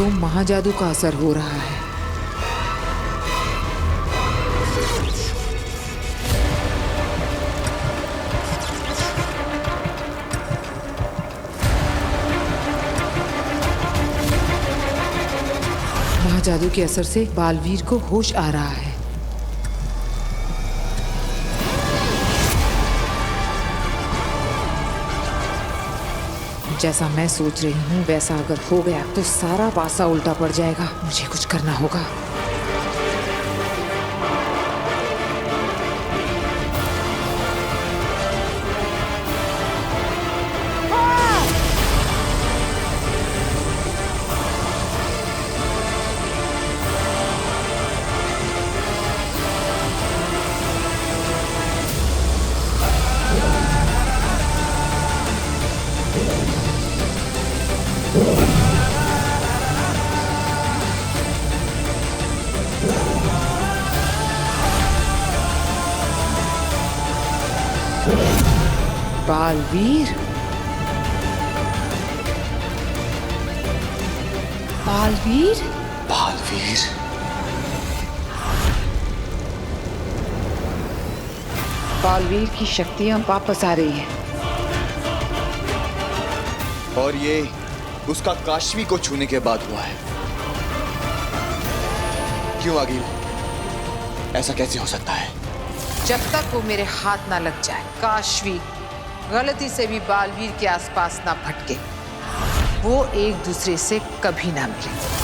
तो महाजादू का असर हो रहा है। महाजादू के असर से बालवीर को होश आ रहा है। जैसा मैं सोच रही हूँ वैसा अगर हो गया तो सारा पासा उल्टा पड़ जाएगा। मुझे कुछ करना होगा। बालवीर, बालवीर, बालवीर। बालवीर की शक्तियां वापस आ रही हैं। और ये उसका काशवी को छूने के बाद हुआ है। क्यों आगिल? ऐसा कैसे हो सकता है? जब तक वो मेरे हाथ ना लग जाए, काशवी गलती से भी बालवीर के आसपास ना भटके, वो एक दूसरे से कभी ना मिले।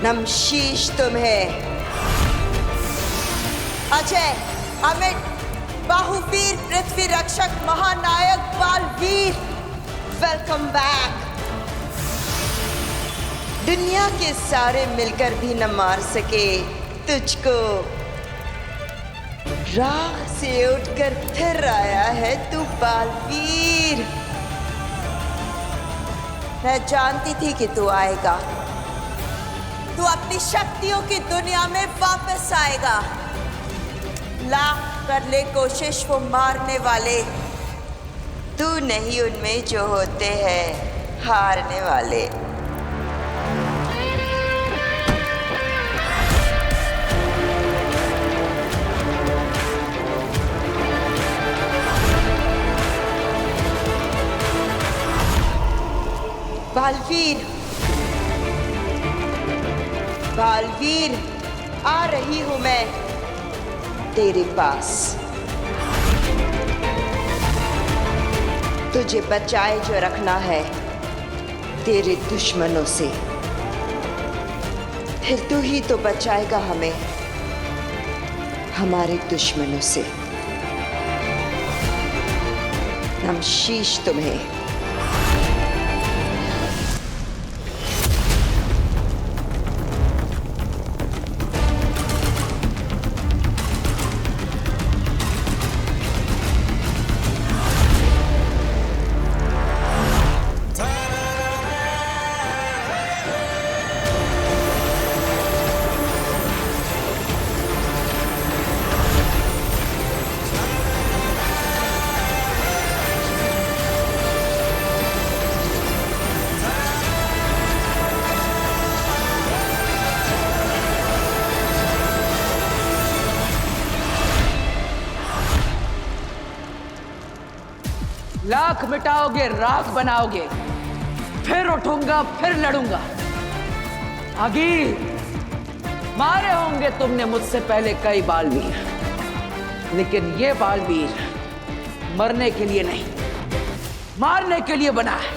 नमशीश तुम्हें, अजय, अमित, बाहुवीर, पृथ्वी रक्षक, महानायक बालवीर, वेलकम बैक। दुनिया के सारे मिलकर भी न मार सके तुझको। राख से उठकर फिर आया है तू बालवीर। मैं जानती थी कि तू आएगा। तू अपनी शक्तियों की दुनिया में वापस आएगा। लाख कर ले कोशिश वो मारने वाले, तू नहीं उनमें जो होते हैं हारने वाले। बालवीर, बालवीर, आ रही हूं मैं तेरे पास। तुझे बचाए जो रखना है तेरे दुश्मनों से। फिर तू ही तो बचाएगा हमें हमारे दुश्मनों से। नमशीश तुम्हें। लाख मिटाओगे, राख बनाओगे, फिर उठूंगा, फिर लड़ूंगा। आगिर, मारे होंगे तुमने मुझसे पहले कई बालवीर, लेकिन ये बालवीर मरने के लिए नहीं, मारने के लिए बना है।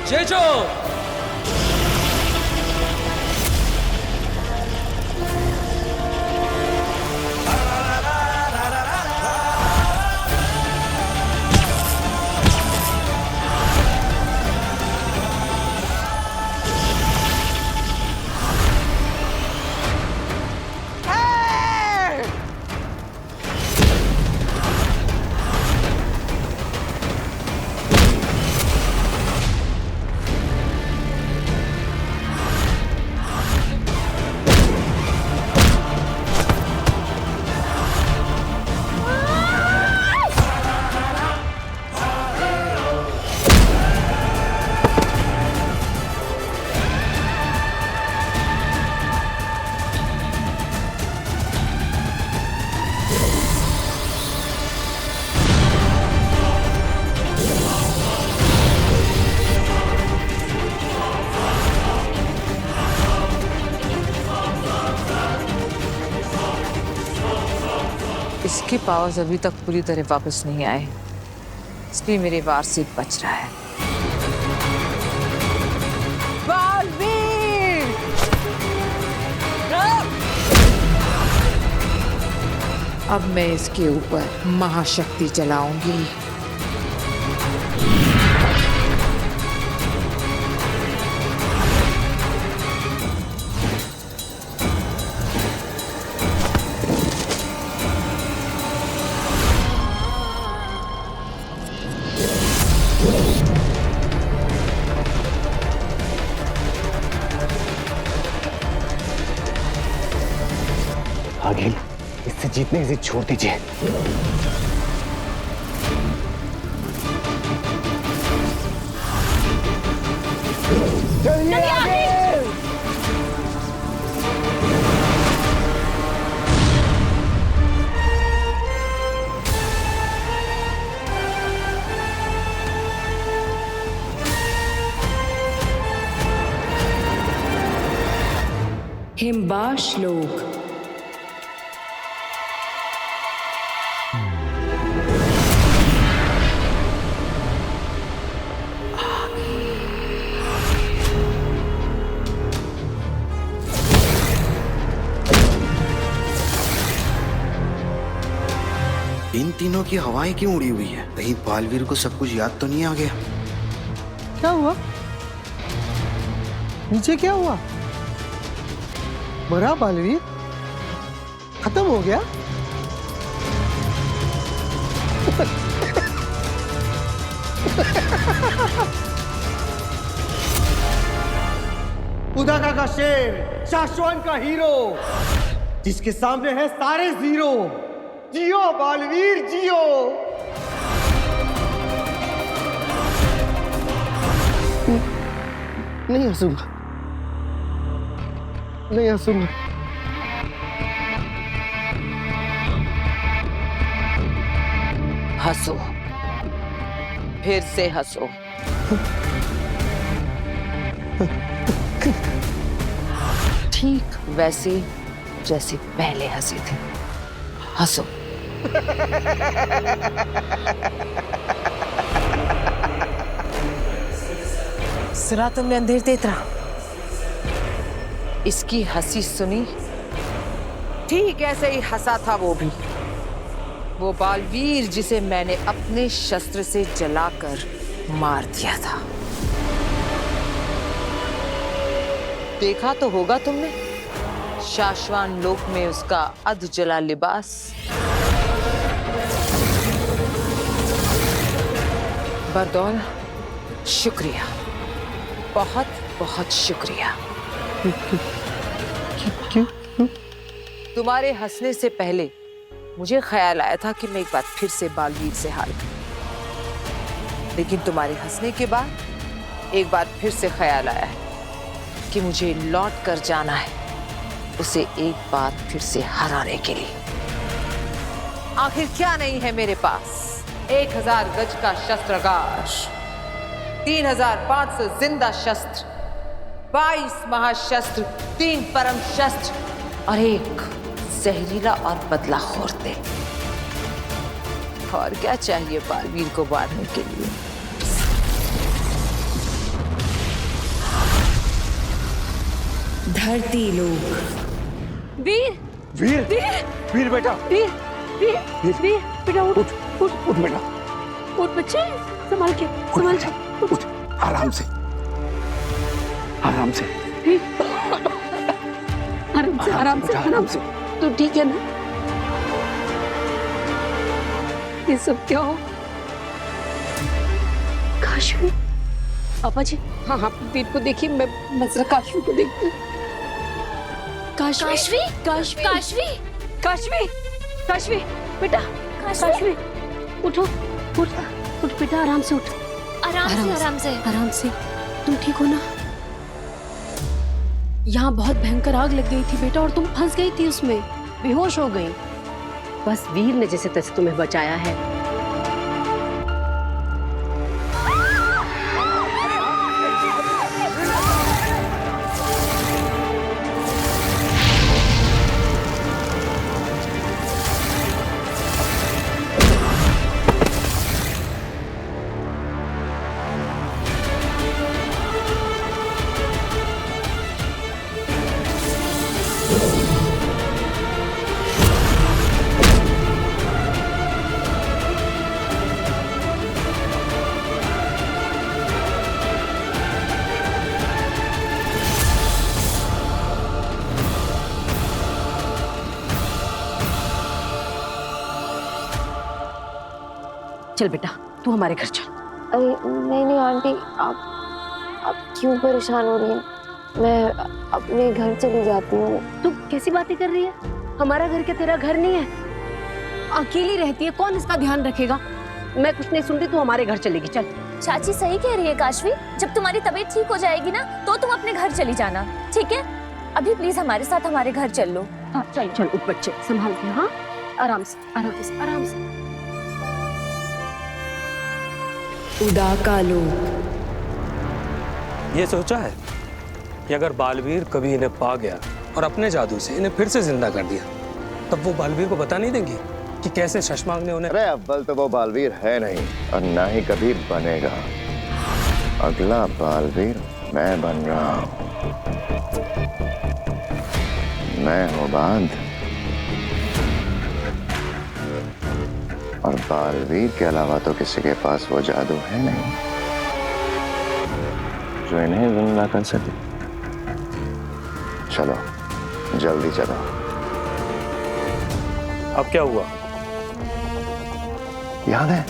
जेजो इसके पावर्स अभी तक पूरी तरह वापस नहीं आए, इसलिए मेरे वार से बच रहा है। बालवीर! अब मैं इसके ऊपर महाशक्ति चलाऊंगी। आगे इससे जीतने की जिद छोड़ दीजिए। चलिए आगे। हिमबाश लोग इन तीनों की हवाएं क्यों उड़ी हुई है? कहीं बालवीर को सब कुछ याद तो नहीं आ गया? क्या हुआ? नीचे क्या हुआ? मरा बालवीर? खत्म हो गया? उदाका का शेर, शाश्वन का हीरो, जिसके सामने है सारे जीरो। जियो बालवीर जियो। नहीं हंसूंगा, नहीं हंसूंगा। हंसो, फिर से हंसो। ठीक वैसे जैसे पहले हंसे थे। हंसो। सुना तुमने अंधेर तेतरा? इसकी हंसी सुनी? ठीक ऐसे ही हंसा था वो भी। वो बालवीर जिसे मैंने अपने शस्त्र से जलाकर मार दिया था। देखा तो होगा तुमने। शाश्वान लोक में उसका अधजला लिबास। बरदौल, शुक्रिया, बहुत बहुत शुक्रिया। क्यों? तुम्हारे हंसने से पहले मुझे ख्याल आया था कि मैं एक बार फिर से बालवीर से हार गई, लेकिन तुम्हारे हंसने के बाद एक बार फिर से ख्याल आया है कि मुझे लौट कर जाना है उसे एक बार फिर से हराने के लिए। आखिर क्या नहीं है मेरे पास? 1000 गज का शस्त्रागार, 3500 जिंदा शस्त्र, 22 महाशस्त्र, 3 परम शस्त्र और एक जहरीला और बदलाखोर तेल। और क्या चाहिए बालवीर को मारने के लिए? धरती लोक। वीर वीर वीर वीर बेटा, वीर वीर वीर बेटा उठ उठ उठ बेटा, उठ बच्चे, संभाल के उठ, आराम से, आराम से, आराम से तू ठीक है ना? ये सब क्या हो? काशवी, पापा जी, हाँ वीर को देखिए, मैं जरा काशवी को देखती हूँ। काशवी काशवी काशवी काशवी काशवी बेटा, काशवी उठो, उठ बेटा, आराम से उठ, आराम से। तुम ठीक हो ना? यहाँ बहुत भयंकर आग लग गई थी बेटा, और तुम फंस गई थी उसमें, बेहोश हो गई। बस वीर ने जैसे तैसे तुम्हें बचाया है। चल बेटा, तू हमारे घर चल। अरे नहीं आंटी, आप क्यों परेशान हो रही हैं? मैं अपने घर चली जाती हूँ। तू कैसी बातें कर रही है? हमारा घर क्या तेरा घर नहीं है? अकेली रहती है, कौन इसका ध्यान रखेगा? मैं कुछ नहीं सुन रही, तू हमारे घर चलेगी, चल। चाची सही कह रही है काशवी, जब तुम्हारी तबीयत ठीक हो जाएगी ना तो तुम अपने घर चली जाना, ठीक है? अभी प्लीज हमारे साथ हमारे घर चल लो। हाँ चल उठ बच्चे, संभाल के, हाँ आराम से। उदाका लोक। ये सोचा है कि अगर बालवीर कभी इन्हें पा गया और अपने जादू से इन्हें फिर से जिंदा कर दिया, तब वो बालवीर को बता नहीं देंगे कि कैसे शशमांग ने उन्हें। अरे अव्वल तो वो बालवीर है नहीं और ना ही कभी बनेगा। अगला बालवीर मैं बन रहा हूं। मैं हूं बांध, और बालवीर के अलावा तो किसी के पास वो जादू है नहीं जो इन्हें जिंदा कर सके। चलो जल्दी चलो। अब क्या हुआ? याद है,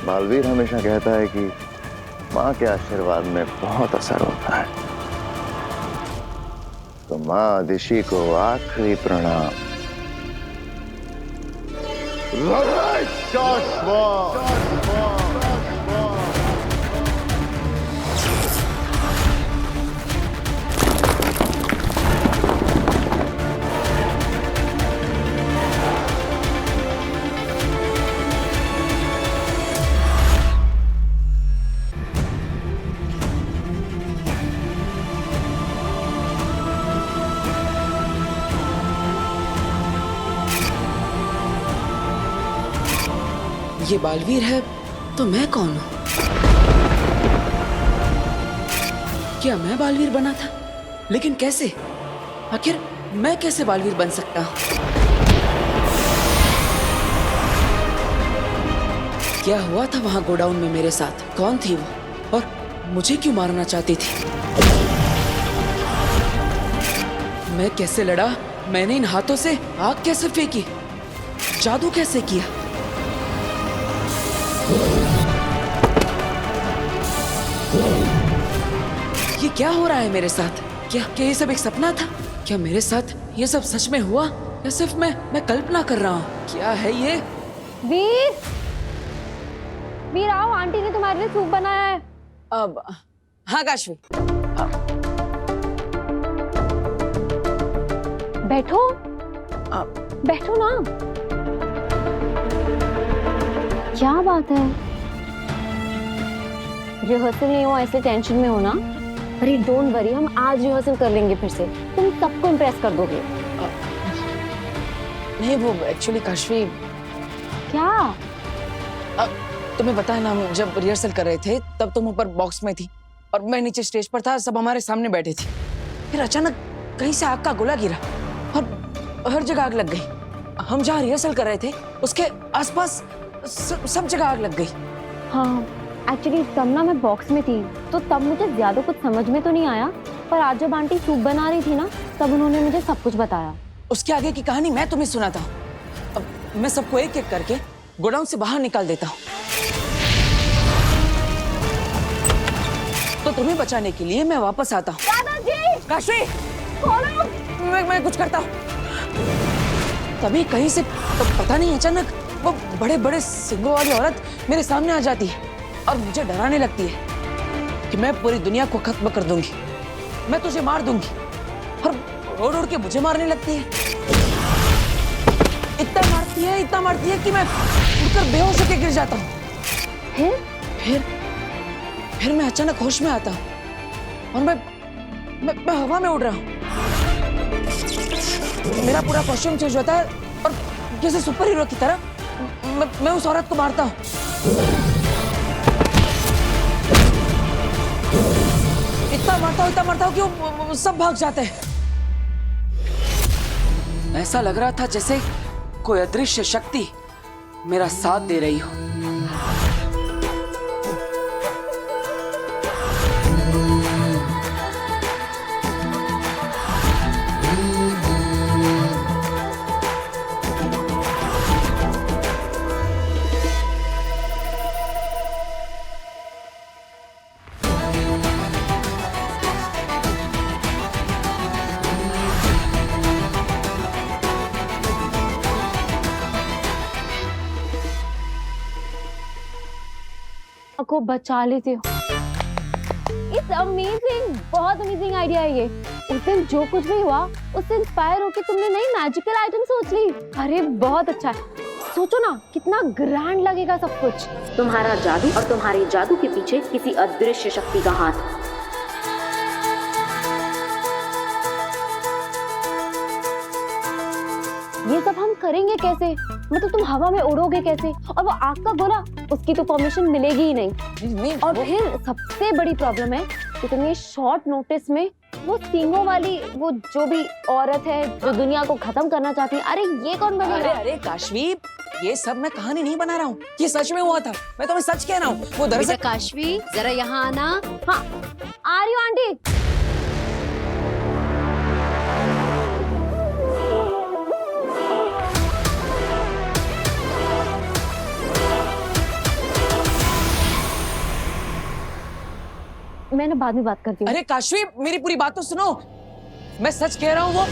बालवीर हमेशा कहता है कि माँ के आशीर्वाद में बहुत असर होता है। तो माँ दिशी को आखिरी प्रणाम। ये बालवीर है तो मैं कौन हूँ? क्या मैं बालवीर बना था? लेकिन कैसे? आखिर मैं कैसे बालवीर बन सकता हूँ? क्या हुआ था वहां गोडाउन में मेरे साथ? कौन थी वो और मुझे क्यों मारना चाहती थी? मैं कैसे लड़ा, मैंने इन हाथों से आग कैसे फेंकी, जादू कैसे किया। ये क्या हो रहा है मेरे साथ? क्या ये सब एक सपना था? क्या मेरे साथ ये सब सच में हुआ या सिर्फ मैं कल्पना कर रहा हूँ? क्या है ये? वीर, वीर आओ, आंटी ने तुम्हारे लिए सूप बनाया है। अब हाँ काशवी, बैठो, बैठो ना। क्या बात है, रिहर्सल नहीं हो ऐसे टेंशन में हो ना? अरे डोंट वरी, हम आज रिहर्सल कर लेंगे फिर से, तुम सबको इम्प्रेस कर दोगे। नहीं वो एक्चुअली काशवी, क्या? तुम्हें पता है ना, हम जब रिहर्सल कर रहे थे तब तुम ऊपर बॉक्स में थी और मैं नीचे स्टेज पर था, सब हमारे सामने बैठे थे। फिर अचानक कहीं से आग का गोला गिरा और हर जगह आग लग गई। हम जहाँ रिहर्सल कर रहे थे उसके आसपास सब जगह आग लग गई। हाँ एक्चुअली तब ना मैं बॉक्स में थी तो तब मुझे ज्यादा कुछ समझ में तो नहीं आया, पर आज जब आंटी सूप बना रही थी ना तब उन्होंने मुझे सब कुछ बताया। उसके आगे की कहानी मैं तुम्हें सुनाता हूँ। अब मैं सबको एक एक करके गोडाउन से बाहर निकाल देता हूँ। तो तुम्हें बचाने के लिए मैं वापस आता हूँ। दादाजी! काशवी! मैं कुछ करता हूँ। तभी कहीं से पता नहीं अचानक वो बड़े बड़े सिंगों वाली औरत मेरे सामने आ जाती है और मुझे डराने लगती है कि मैं पूरी दुनिया को खत्म कर दूंगी, मैं तुझे मार दूंगी, और उड़ उड़ के मुझे मारने लगती है। इतना मारती है कि मैं उड़कर बेहोश होकर गिर जाता हूँ। फिर मैं अचानक होश में आता हूँ और मैं हवा में उड़ रहा हूँ। मेरा पूरा कॉस्ट्यूम चेंज होता है और जैसे सुपर हीरो की तरह मैं उस औरत को मारता हूँ। इतना मारता हूँ कि वो सब भाग जाते हैं। ऐसा लग रहा था जैसे कोई अदृश्य शक्ति मेरा साथ दे रही हो। को बचा लेते हो। इट्स अमेजिंग, बहुत अमेजिंग आइडिया है ये। उस दिन जो कुछ भी हुआ उससे इंस्पायर होकर तुमने नई मैजिकल आइटम सोच ली। अरे बहुत अच्छा है, सोचो ना कितना ग्रैंड लगेगा सब कुछ। तुम्हारा जादू और तुम्हारे जादू के पीछे किसी अदृश्य शक्ति का हाथ। ये सब हम करेंगे कैसे? मतलब तुम हवा में उड़ोगे कैसे? और वो आग का गोला, उसकी तो परमिशन मिलेगी ही नहीं। और फिर सबसे बड़ी प्रॉब्लम है कि तुम ये शॉर्ट नोटिस में वो सींगों वाली वो जो भी औरत है जो दुनिया को खत्म करना चाहती है, अरे ये कौन बनेगा? अरे काशवी, ये सब मैं कहानी नहीं बना रहा हूँ, ये सच में हुआ था। मैं तुम्हें सच कह रहा हूँ। वो दरअसल काशवी जरा यहाँ आना। हाँ आ रही हूँ आंटी। मैंने बाद में बात करती हूँ। अरे काशवी मेरी पूरी बात तो सुनो, मैं सच कह रहा हूँ। वो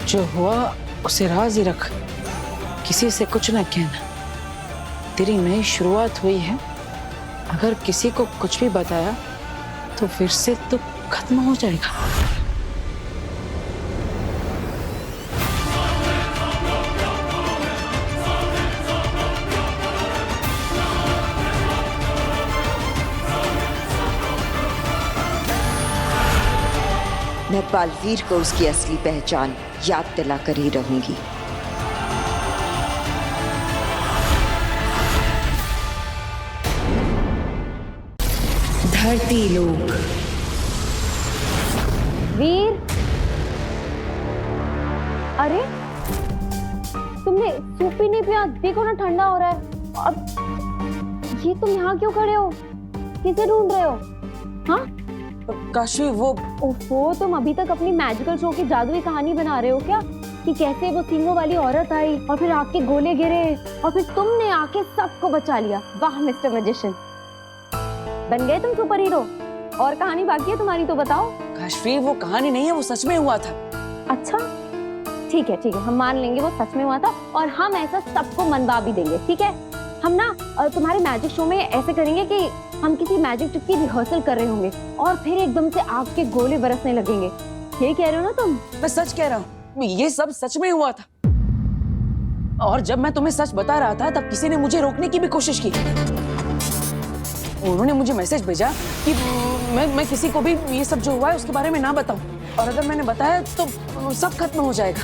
जो हुआ उसे राज ही रख, किसी से कुछ ना कहना। तेरी नई शुरुआत हुई है, अगर किसी को कुछ भी बताया तो फिर से तो खत्म हो जाएगा। मैं बालवीर को उसकी असली पहचान याद दिलाकर ही रहूंगी। धरती लोक। वीर, अरे तुमने सूप भी नहीं पिया, देखो ना ठंडा हो रहा है। अब ये तुम यहाँ क्यों खड़े हो? किसे ढूंढ रहे हो? हाँ काशवी वो ओहो, तुम अभी तक अपनी मैजिकल शो की जादुई कहानी बना रहे हो क्या? कि कैसे वो सींगों वाली औरत आई और फिर आग के गोले गिरे और फिर तुमने आके सबको बचा लिया। वाह मिस्टर मैजिशियन, बन गए तुम सुपर हीरो। और कहानी बाकी है तुम्हारी तो बताओ। काशवी वो कहानी नहीं है, वो सच में हुआ था। अच्छा ठीक है, हम मान लेंगे वो सच में हुआ था और हम ऐसा सबको मनवा भी देंगे, ठीक है? हम ना तुम्हारे मैजिक शो में ऐसे करेंगे कि हम किसी मैजिक ट्रिक की रिहर्सल कर रहे होंगे और फिर एकदम से आग के गोले बरसने लगेंगे। ये कह रहे हो ना तुम? मैं सच कह रहा हूँ, ये सब सच में हुआ था। और जब मैं तुम्हें सच बता रहा था तब किसी ने मुझे रोकने की भी कोशिश की। उन्होंने मुझे मैसेज भेजा कि मैं किसी को भी ये सब जो हुआ है उसके बारे में ना बताऊं, और अगर मैंने बताया तो सब खत्म हो जाएगा।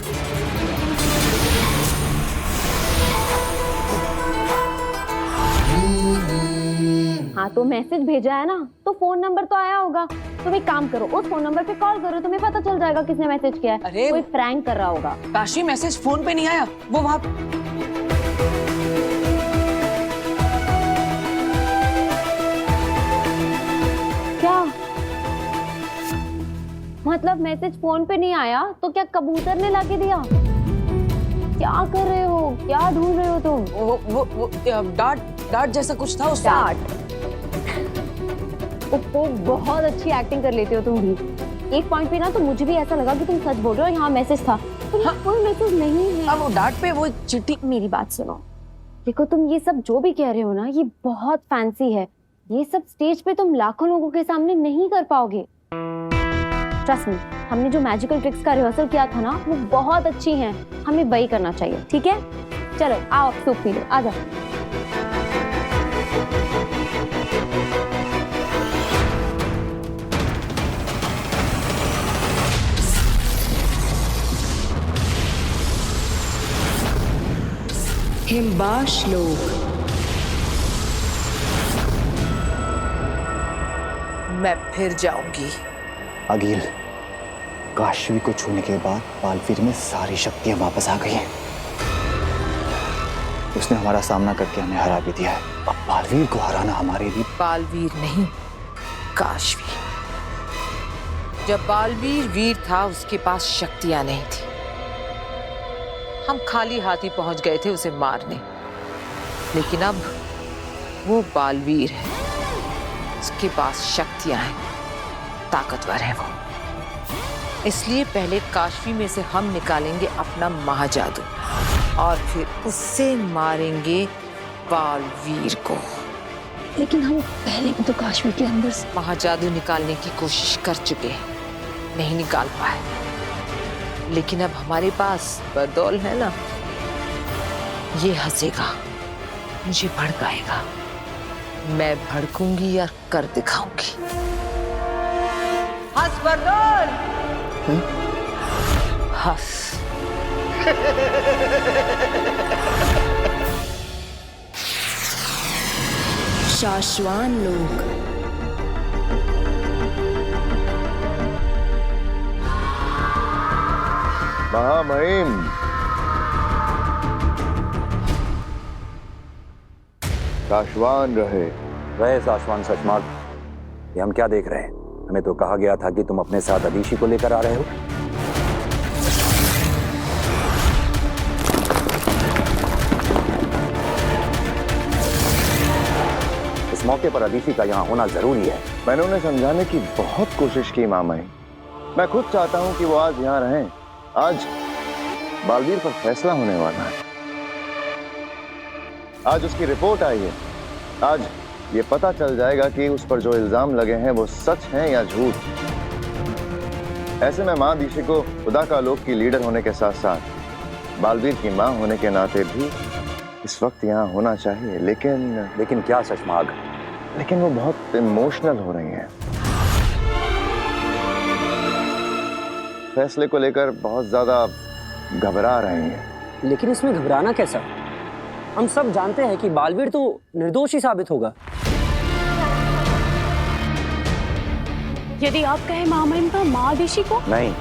हाँ तो मैसेज भेजा है ना, तो फोन नंबर तो आया होगा। तुम एक काम करो, उस फोन नंबर पे कॉल करो, तुम्हें पता चल जाएगा किसने मैसेज किया है। अरे कोई प्रैंक कर रहा होगा। काशी मैसेज फोन पे नहीं आया, वो वहाँ क्या मतलब? मैसेज फोन पे नहीं आया तो क्या कबूतर ने लाके दिया? क्या कर रहे हो? क्या ढूंढ रहे हो तुम? वो डार्ट जैसा कुछ था उस डार्ट। वो बहुत अच्छी एक्टिंग कर लेते हो तुम भी। एक पॉइंट पे ना तो मुझे भी ऐसा लगा कि तुम सच बोल रहे हो। यहाँ मैसेज था, हाँ, कोई मैसेज नहीं है। अब वो डार्ट पे वो चिट्ठी। मेरी बात सुनो, देखो तुम ये सब जो भी कह रहे हो ना, ये बहुत फैंसी है। ये सब स्टेज पे तुम लाखों लोगों के सामने नहीं कर पाओगे। ट्रस्ट मी, हमने जो मैजिकल ट्रिक्स का रिहर्सल किया था ना, वो बहुत अच्छी हैं। हमें वही करना चाहिए, ठीक है? चलो आओ, सूप पी लो, आ जाओ। हिमबाश लोग। मैं फिर जाऊंगी। अगिल, काशवी को छूने के बाद बालवीर में सारी शक्तियां वापस आ गई हैं। उसने हमारा सामना करके हमें हरा भी दिया है। अब बालवीर को हराना हमारे लिए। बालवीर नहीं, काशवी। जब बालवीर वीर था उसके पास शक्तियां नहीं थी। हम खाली हाथ ही पहुंच गए थे उसे मारने, लेकिन अब वो बालवीर है, उसके पास शक्तियां हैं, ताकतवर है वो। इसलिए पहले काशवी में से हम निकालेंगे अपना महाजादू और फिर उससे मारेंगे बालवीर को। लेकिन हम पहले भी तो काशवी के अंदर से महाजादू निकालने की कोशिश कर चुके हैं, नहीं निकाल पाए। लेकिन अब हमारे पास बरदौल है ना, ये हंसेगा, मुझे भड़काएगा, मैं भड़कूंगी और कर दिखाऊंगी। हंस बरदौल, हंस। शाश्वान लोग। महामहिम, शाश्वान रहे शाश्वान सचमार्ग। ये हम क्या देख रहे हैं? हमें तो कहा गया था कि तुम अपने साथ अदीशी को लेकर आ रहे हो। इस मौके पर अदीशी का यहाँ होना जरूरी है। मैंने उन्हें समझाने की बहुत कोशिश की मामाई। मैं खुद चाहता हूँ कि वो आज यहाँ रहें। आज बालवीर पर फैसला होने वाला है। आज उसकी रिपोर्ट आई है। आज ये पता चल जाएगा कि उस पर जो इल्जाम लगे हैं वो सच हैं या झूठ। ऐसे में माँ दीशी को खुदा का आलोक की लीडर होने के साथ साथ बालवीर की माँ होने के नाते भी इस वक्त यहाँ होना चाहिए। लेकिन क्या सचमार्ग? लेकिन वो बहुत इमोशनल हो रही हैं। फैसले को लेकर बहुत ज्यादा घबरा रही हैं। लेकिन इसमें घबराना कैसा? हम सब जानते हैं कि बालवीर तो निर्दोष ही साबित होगा। यदि आप कहें महामहिम का महादीशी को? नहीं,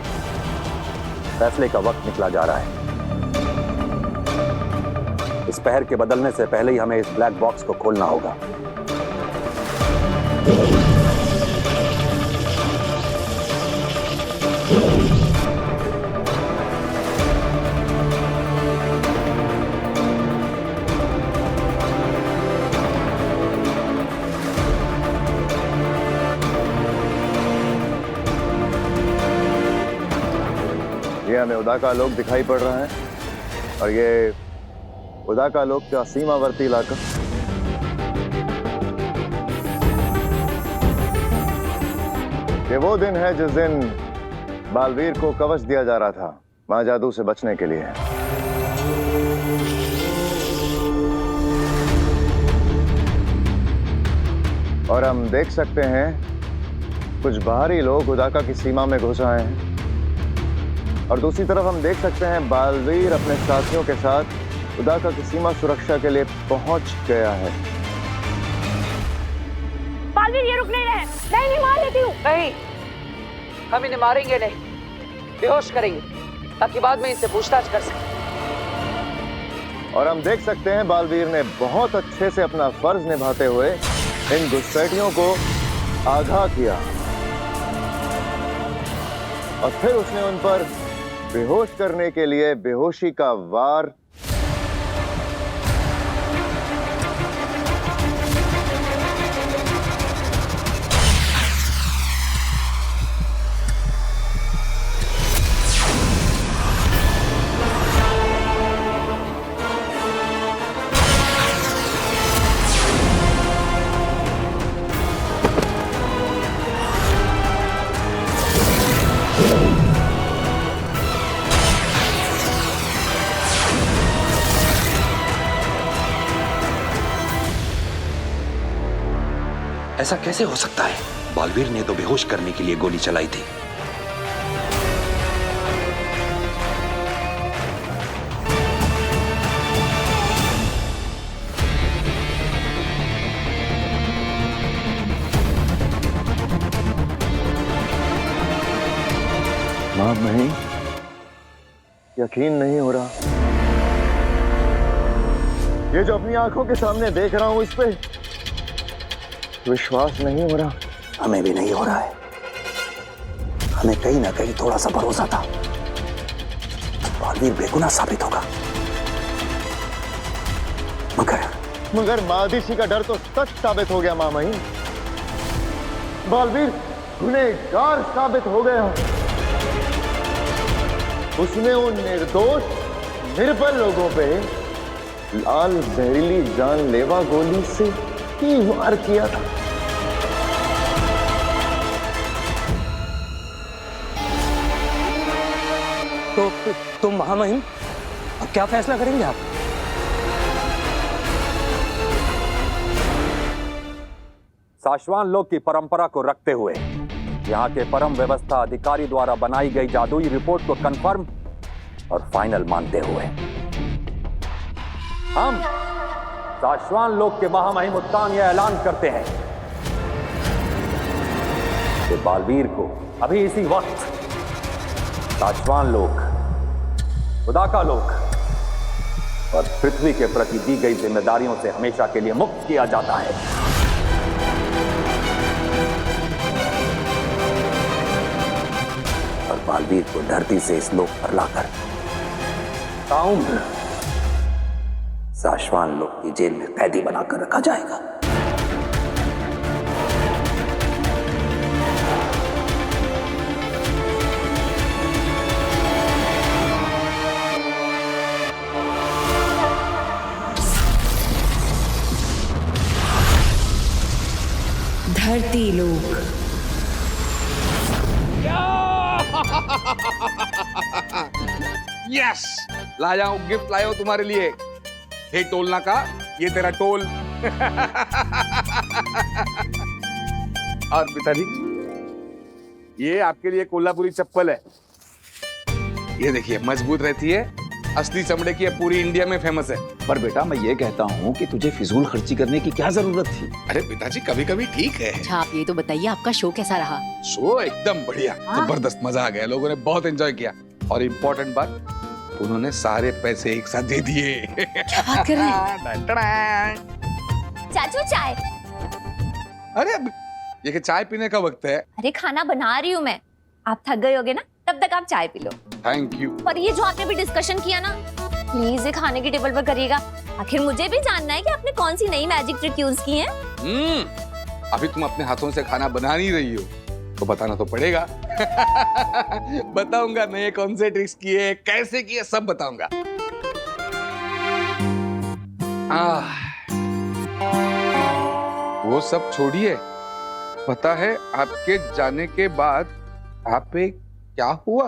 फैसले का वक्त निकला जा रहा है। इस पहर के बदलने से पहले ही हमें इस ब्लैक बॉक्स को खोलना होगा। ये हमें उदा का लोक दिखाई पड़ रहा है और ये उदा का लोक का सीमावर्ती इलाका। ये वो दिन है जिस दिन बालवीर को कवच दिया जा रहा था मां जादू से बचने के लिए। और हम देख सकते हैं कुछ बाहरी लोग उदाका की सीमा में घुस आए हैं और दूसरी तरफ हम देख सकते हैं बालवीर अपने साथियों के साथ उदाका की सीमा सुरक्षा के लिए पहुंच गया है। बालवीर ये रुक नहीं रहे। नहीं मार लेती हूँ। नहीं, हम इन्हें मारेंगे नहीं, बेहोश करेंगे ताकि बाद में इनसे पूछताछ कर सकें। और हम देख सकते हैं बालवीर ने बहुत अच्छे से अपना फर्ज निभाते हुए इन घुसपैठियों को आगाह किया और फिर उसने उन पर बेहोश करने के लिए बेहोशी का वार ऐसा कैसे हो सकता है? बालवीर ने तो बेहोश करने के लिए गोली चलाई थी। मां नहीं, यकीन नहीं हो रहा। ये जो अपनी आंखों के सामने देख रहा हूं इस पे विश्वास नहीं हो रहा। हमें भी नहीं हो रहा है। हमें कहीं ना कहीं थोड़ा सा भरोसा था बालवीर बेगुनाह साबित होगा, मगर मादिशी का डर तो सच साबित हो गया। मामही, बालवीर गुनहगार साबित हो गया। उसने उन निर्दोष निर्बल लोगों पे लाल जहरीली जानलेवा गोली से ही वार किया था। तो महामहिम, अब क्या फैसला करेंगे आप? साशवान लोक की परंपरा को रखते हुए यहाँ के परम व्यवस्था अधिकारी द्वारा बनाई गई जादुई रिपोर्ट को कंफर्म और फाइनल मानते हुए हम साशवान लोक के महामहिम उत्तान यह ऐलान करते हैं कि बालवीर को अभी इसी वक्त साशवान लोक, उदाका लोक और पृथ्वी के प्रति दी गई जिम्मेदारियों से हमेशा के लिए मुक्त किया जाता है। और बालवीर को धरती से इस लोक पर लाकर ताउम्र साशवान लोक की जेल में कैदी बनाकर रखा जाएगा। धरती लोक। यस, लाया हूं गिफ्ट, लाया हूं तुम्हारे लिए। हे टोलना का, ये तेरा टोल। और पिताजी, ये आपके लिए कोल्हापुरी चप्पल है। ये देखिए, मजबूत रहती है, असली चमड़े की है, पूरी इंडिया में फेमस है। पर बेटा, मैं ये कहता हूँ कि तुझे फिजूल खर्ची करने की क्या जरूरत थी? अरे पिताजी, कभी कभी ठीक है। अच्छा, आप ये तो बताइए, आपका शो कैसा रहा? शो एकदम बढ़िया, जबरदस्त, मजा आ गया, लोगों ने बहुत एंजॉय किया। और इम्पोर्टेंट बात, उन्होंने सारे पैसे एक साथ दे दिए। क्या बात कर रहे हैं? चाचू चाय। अरे ये कि चाय पीने का वक्त है। अरे खाना बना रही हूँ मैं, आप थक गए होगे ना, तब तक आप चाय पी लो। Thank you. पर ये जो आपने भी डिस्कशन किया ना, प्लीज ये खाने की टेबल पर करिएगा। आखिर मुझे भी जानना है कि आपने कौन सी नई मैजिक ट्रिक यूज की है। अभी तुम अपने हाथों से खाना बना नहीं रही हो तो बताना तो पड़ेगा। बताऊंगा नए कौन से ट्रिक्स किए, कैसे किए, सब बताऊंगा। वो सब छोड़िए, पता है आपके जाने के बाद आप पे क्या हुआ?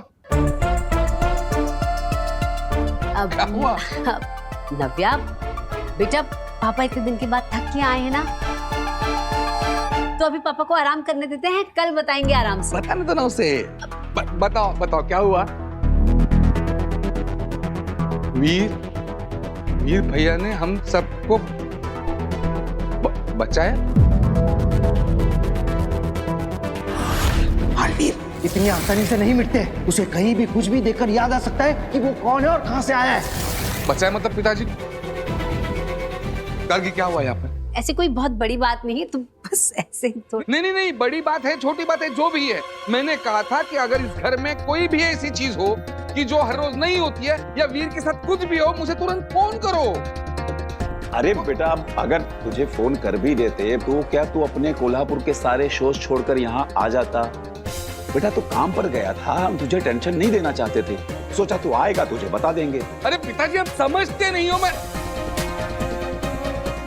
क्या हुआ? नव्या बेटा, पापा इतने दिन के बाद थक के आए हैं ना, तो अभी पापा को आराम करने देते हैं, कल बताएंगे आराम से। बताने दो ना उसे। बताओ बताओ क्या हुआ? वीर भैया ने हम सबको बचाया। बालवीर इतनी आसानी से नहीं मिटते, उसे कहीं भी कुछ भी देखकर याद आ सकता है कि वो कौन है और कहां से आया है। बचाया मतलब पिताजी? कल की क्या हुआ यहाँ पर? ऐसी कोई बहुत बड़ी बात नहीं है, तुम बस ऐसे ही तो। नहीं, बड़ी बात है, छोटी बात है, जो भी है। मैंने कहा था कि अगर इस घर में कोई भी ऐसी चीज हो कि जो हर रोज नहीं होती है, या वीर के साथ कुछ भी हो, मुझे तुरंत फोन करो। अरे बेटा, अगर तुझे फोन कर भी देते तो क्या तू अपने कोल्हापुर के सारे शोज छोड़कर यहाँ आ जाता? बेटा तू काम पर गया था, हम तुझे टेंशन नहीं देना चाहते थे, सोचा तू आएगा तुझे बता देंगे। अरे पिताजी आप समझते नहीं हो।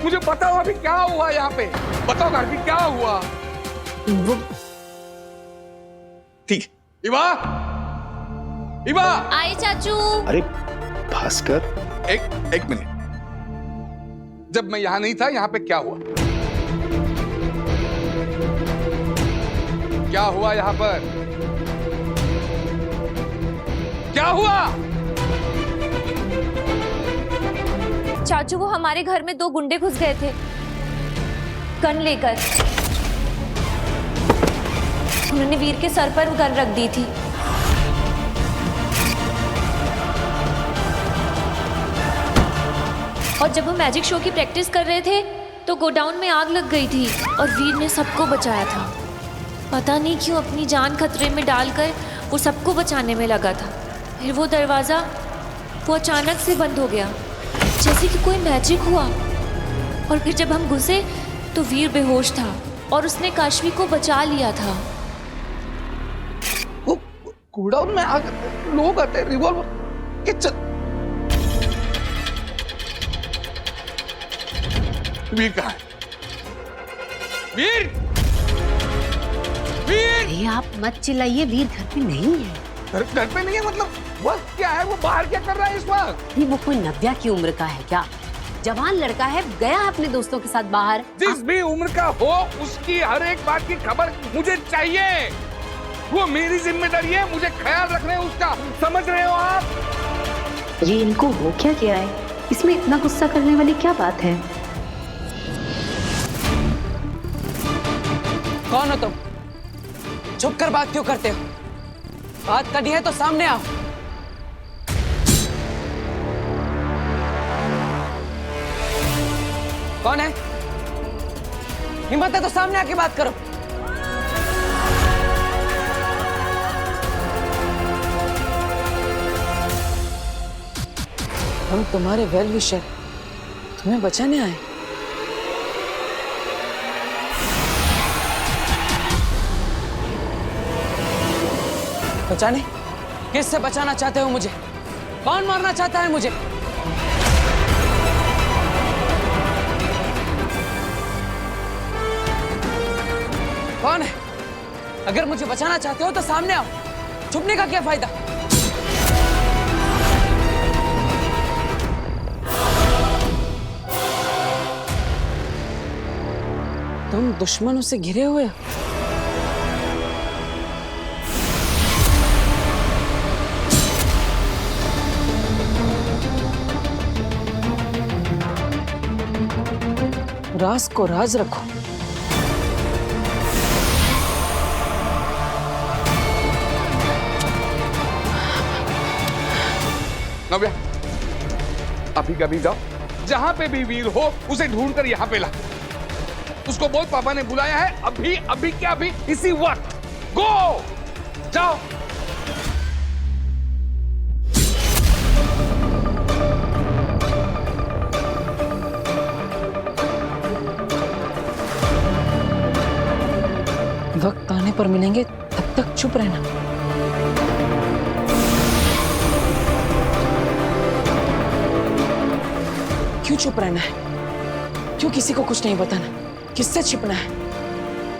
मुझे बताओ अभी क्या हुआ यहाँ पे, बताओ अभी क्या हुआ? ठीक। इवा आए चाचू। अरे भास्कर, एक मिनट। जब मैं यहाँ नहीं था, यहाँ पे क्या हुआ? क्या हुआ यहाँ पर? क्या हुआ? चाचू वो हमारे घर में 2 गुंडे घुस गए थे गन लेकर। उन्होंने वीर के सर पर गन रख दी थी। और जब वो मैजिक शो की प्रैक्टिस कर रहे थे तो गोडाउन में आग लग गई थी और वीर ने सबको बचाया था। पता नहीं क्यों अपनी जान खतरे में डालकर वो सबको बचाने में लगा था। फिर वो दरवाज़ा वो अचानक से बंद हो गया, जैसे कि कोई मैजिक हुआ। और फिर जब हम घुसे तो वीर बेहोश था और उसने काशवी को बचा लिया था। वो गोडाउन में आग, लोग आते, रिवॉल्वर के वीर कहाँ है? वीर! अरे आप मत चिल्लाइए, वीर घर पे नहीं है। घर पे नहीं है मतलब वक्त क्या है? वो बाहर क्या कर रहा है इस वक्त? वो कोई नव्या की उम्र का है क्या? जवान लड़का है, गया अपने दोस्तों के साथ बाहर। जिस भी उम्र का हो, उसकी हर एक बात की खबर मुझे चाहिए। वो मेरी जिम्मेदारी है, मुझे ख्याल रखना है उसका, समझ रहे हो आप? ये इनको हो क्या गया है? इसमें इतना गुस्सा करने वाली क्या बात है? कौन हो तुम? छुप कर बात क्यों करते हो? बात करनी है तो सामने आओ। कौन है? हिम्मत है तो सामने आके बात करो। हम तुम्हारे वेल विशर, तुम्हें बचाने आए। बचाने? किससे बचाना चाहते हो मुझे? कौन मारना चाहता है मुझे? कौन है? अगर मुझे बचाना चाहते हो तो सामने आओ, छुपने का क्या फायदा? तुम दुश्मनों से घिरे हुए हो। राज को राज रखो। नव्या, अभी कभी जाओ, जहां पे भी वीर हो उसे ढूंढकर यहां पे ला। उसको बोल पापा ने बुलाया है, अभी अभी क्या अभी, इसी वक्त। गो, जाओ। वक्त आने पर मिलेंगे, तब तक चुप रहना। क्यों चुप रहना है? क्यों किसी को कुछ नहीं बताना? किससे छिपना है?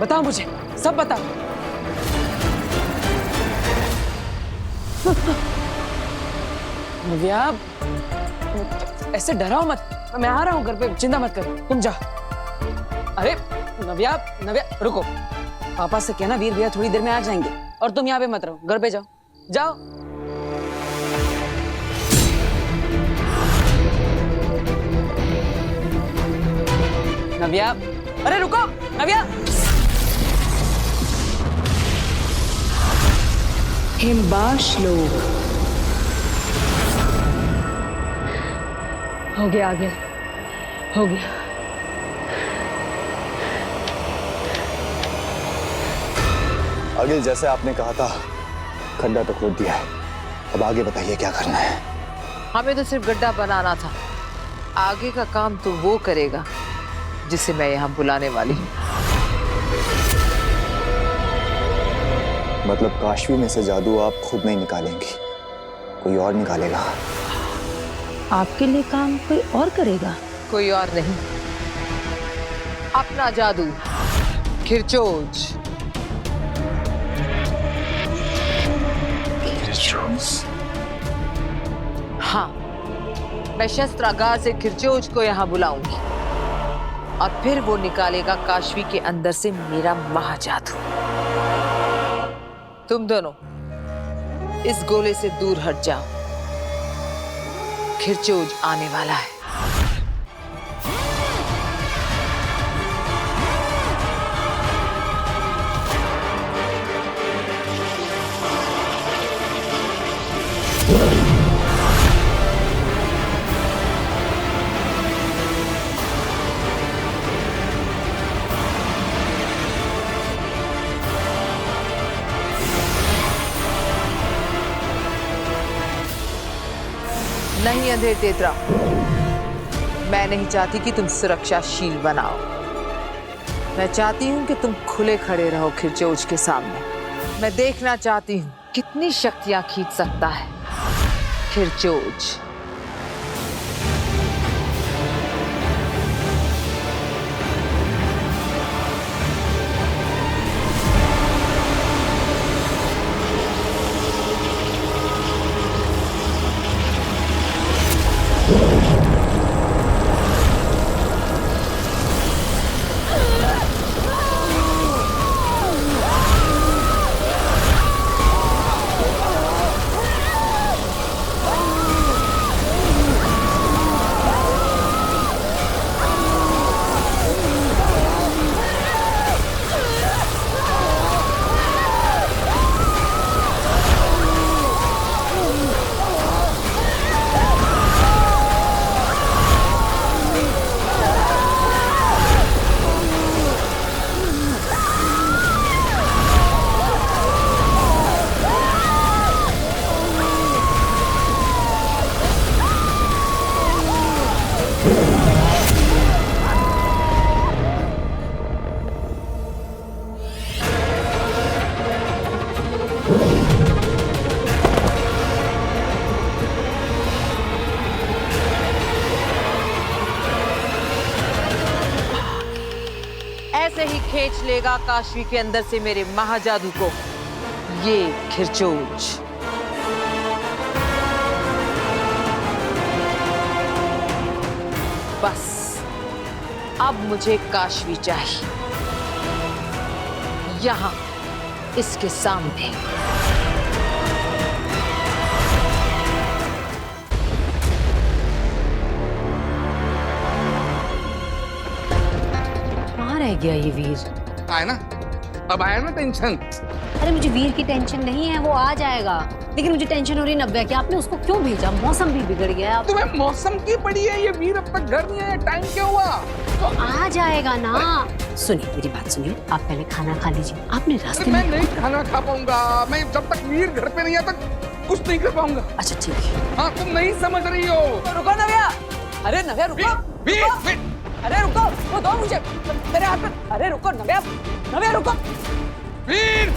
बताओ मुझे, सब बताओ। नव्या, ऐसे डराओ मत। मैं आ रहा हूँ घर पे, चिंता मत करो, तुम जाओ। अरे नव्या, नव्या रुको। पापा से कहना वीर भैया थोड़ी देर में आ जाएंगे, और तुम यहाँ पे मत रहो, घर पे जाओ, जाओ। नव्या, अरे रुको, नव्या। हिमबाश लोग। हो गया, आ गया, हो गया। अगिल, जैसे आपने कहा था, खड्डा तो खोद दिया है, अब आगे बताइए क्या करना है। हमें तो सिर्फ गड्ढा बनाना था, आगे का काम तो वो करेगा जिसे मैं यहाँ बुलाने वाली हूँ। मतलब काशवी में से जादू आप खुद नहीं निकालेंगी, कोई और निकालेगा? आपके लिए काम कोई और करेगा? कोई और नहीं, अपना जादू, खिरचोज। हाँ, मैं शस्त्रागार से खिरचोज को यहाँ बुलाऊंगी और फिर वो निकालेगा काशवी के अंदर से मेरा महाजादू। तुम दोनों इस गोले से दूर हट जाओ, खिरचोज आने वाला है। नहीं अंधेर तेतरा, मैं नहीं चाहती कि तुम सुरक्षाशील बनाओ। मैं चाहती हूं कि तुम खुले खड़े रहो खिरचोज के सामने। मैं देखना चाहती हूं कितनी शक्तियां खींच सकता है खिरचोज। ऐसे ही खींच लेगा काशवी के अंदर से मेरे महाजादू को ये खिरचोज। बस अब मुझे काशवी चाहिए, यहां इसके सामने। कहाँ रह गया ये वीर? आए ना, अब आया ना टेंशन? अरे मुझे वीर की टेंशन नहीं है, वो आ जाएगा, लेकिन मुझे टेंशन हो रही नव्या कि आपने उसको क्यों भेजा? मौसम भी बिगड़ गया है। तुम्हें मौसम की पड़ी है? ये वीर अब तक घर नहीं आया, टाइम क्या हुआ? तो आ जाएगा ना। सुनिए मेरी बात सुनिए, आप पहले खाना खा लीजिए। आपने रास्ते मैं में नहीं खाना खा पाऊंगा, मैं जब तक वीर घर पे नहीं आता कुछ नहीं कर पाऊंगा। अच्छा ठीक है। हाँ तुम नहीं समझ रही हो। रुको नव्या, अरे नव्या रुको। वीर, अरे रुको, वो दो मुझे मेरे हाथ में। अरे रुको नव्या, नव्या रुको। वीर,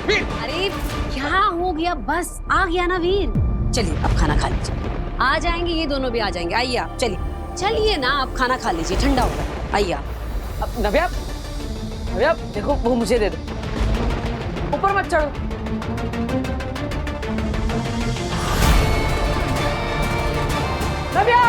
वीर। अरे क्या हो गया? बस आ गया ना वीर। चलिए अब खाना खा लीजिए, आ जाएंगे ये दोनों भी आ जाएंगे। आइए आप, चलिए चलिए ना, आप खाना खा लीजिए, ठंडा होगा। आइए आप। अब नव्या, नव्या देखो वो मुझे दे दो, ऊपर मत चढ़ो। नव्या,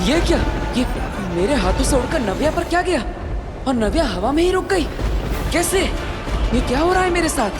ये क्या? ये मेरे हाथों से उड़कर नव्या पर क्या गया? और नव्या हवा में ही रुक गई? कैसे? ये क्या हो रहा है मेरे साथ?